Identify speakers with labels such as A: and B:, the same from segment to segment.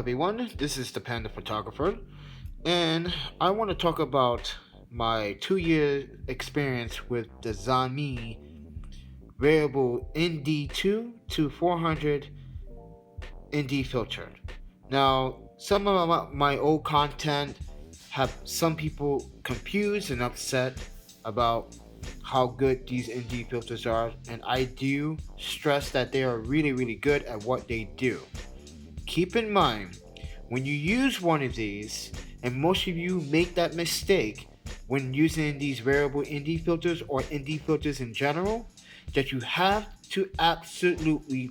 A: everyone, this is the Panda Photographer, and I want to talk about my 2 year experience with the Zomei variable ND2 to 400 ND filter. Now, some of my old content have some people confused and upset about how good these ND filters are, and I do stress that they are really good at what they do. Keep in mind, when you use one of these, and most of you make that mistake when using these variable ND filters or ND filters in general, that you have to absolutely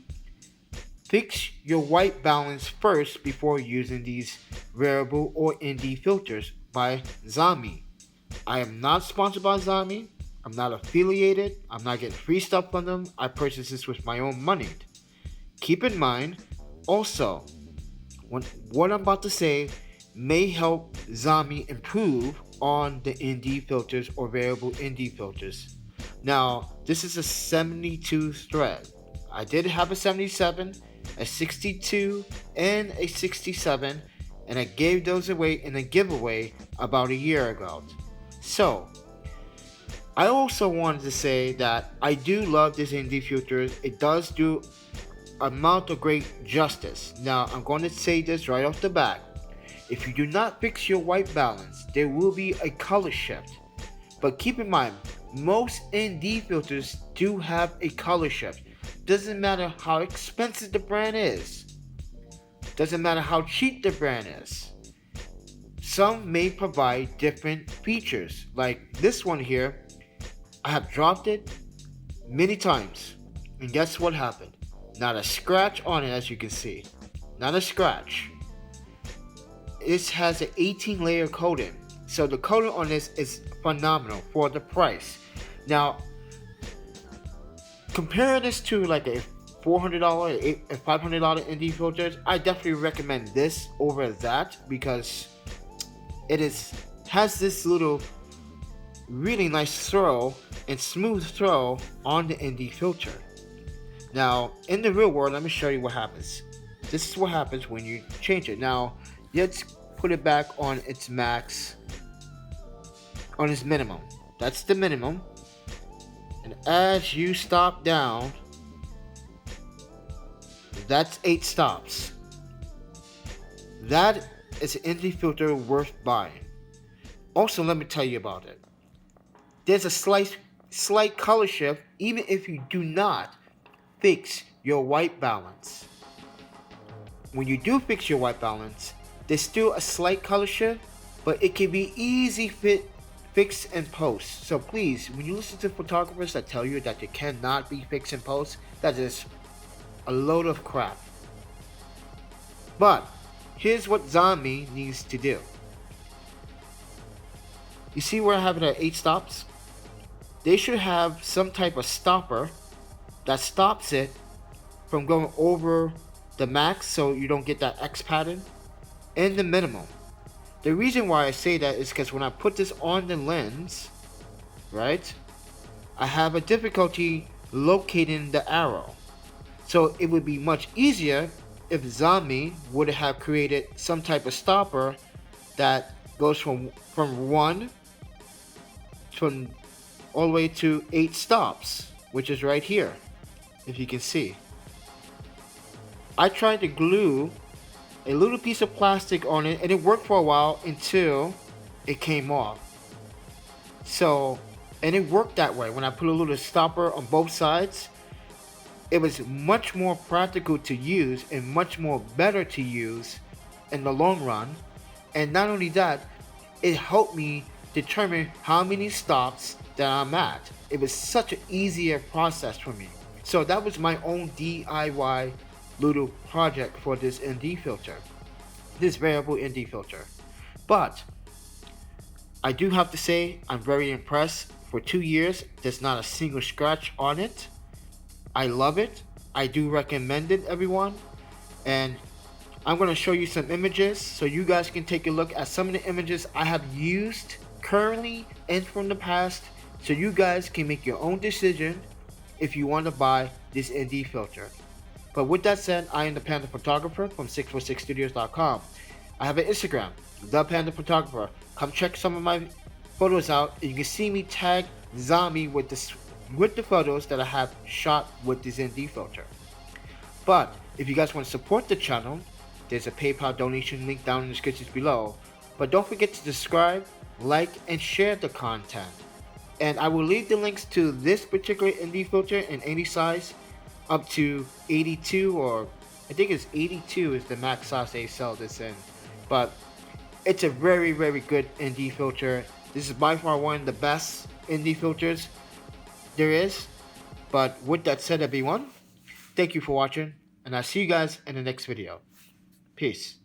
A: fix your white balance first before using these variable or ND filters by Zomei. I am not sponsored by Zomei. I'm not affiliated. I'm not getting free stuff from them. I purchased this with my own money. Keep in mind, also, what I'm about to say may help Zomei improve on the ND filters or variable ND filters. Now, this is a 72 thread. I did have a 77, a 62, and a 67, and I gave those away in a giveaway about a year ago. So, I also wanted to say that I do love this ND filter. It does do amount of great justice. Now, I'm going to say this right off the bat. If you do not fix your white balance, there will be a color shift. But keep in mind, most ND filters do have a color shift. Doesn't matter how expensive the brand is. Doesn't matter how cheap the brand is. Some may provide different features. Like this one here, I have dropped it many times. And guess what happened? Not a scratch on it, as you can see. Not a scratch. It has an 18 layer coating. So the coating on this is phenomenal for the price. Now, compare this to like a $400, a $500 ND filters. I definitely recommend this over that because it has this little really nice throw and smooth throw on the ND filter. Now, in the real world, let me show you what happens. This is what happens when you change it. Now, let's put it back on its max, on its minimum. That's the minimum. And as you stop down, that's 8 stops. That is an ND filter worth buying. Also, let me tell you about it. There's a slight color shift even if you do not fix your white balance. When you do fix your white balance, there's still a slight color shift, but it can be easy fixed in post. So please, when you listen to photographers that tell you that they cannot be fixed in post, that is a load of crap. But here's what Zomei needs to do. You see where I have it at 8 stops? They should have some type of stopper that stops it from going over the max so you don't get that X pattern and the minimum. The reason why I say that is because when I put this on the lens, right, I have a difficulty locating the arrow. So it would be much easier if Zomei would have created some type of stopper that goes from 1 all the way to 8 stops, which is right here, if you can see. I tried to glue a little piece of plastic on it and it worked for a while until it came off. So, and it worked that way. When I put a little stopper on both sides, it was much more practical to use and much more better to use in the long run. And not only that, it helped me determine how many stops that I'm at. It was such an easier process for me. So that was my own DIY little project for this ND filter, this variable ND filter. But I do have to say I'm very impressed. For 2 years, there's not a single scratch on it. I love it. I do recommend it, everyone. And I'm going to show you some images so you guys can take a look at some of the images I have used currently and from the past, so you guys can make your own decision if you want to buy this ND filter. But with that said, I am the Panda Photographer from 646studios.com. I have an Instagram, The Panda Photographer. Come check some of my photos out, and you can see me tag Zomei with the photos that I have shot with this ND filter. But if you guys want to support the channel, there's a PayPal donation link down in the description below. But don't forget to subscribe, like, and share the content. And I will leave the links to this particular ND filter in any size up to 82, or I think it's 82 is the max size they sell this in. But it's a very good ND filter. This is by far one of the best ND filters there is. But with that said, everyone, thank you for watching, and I'll see you guys in the next video. Peace.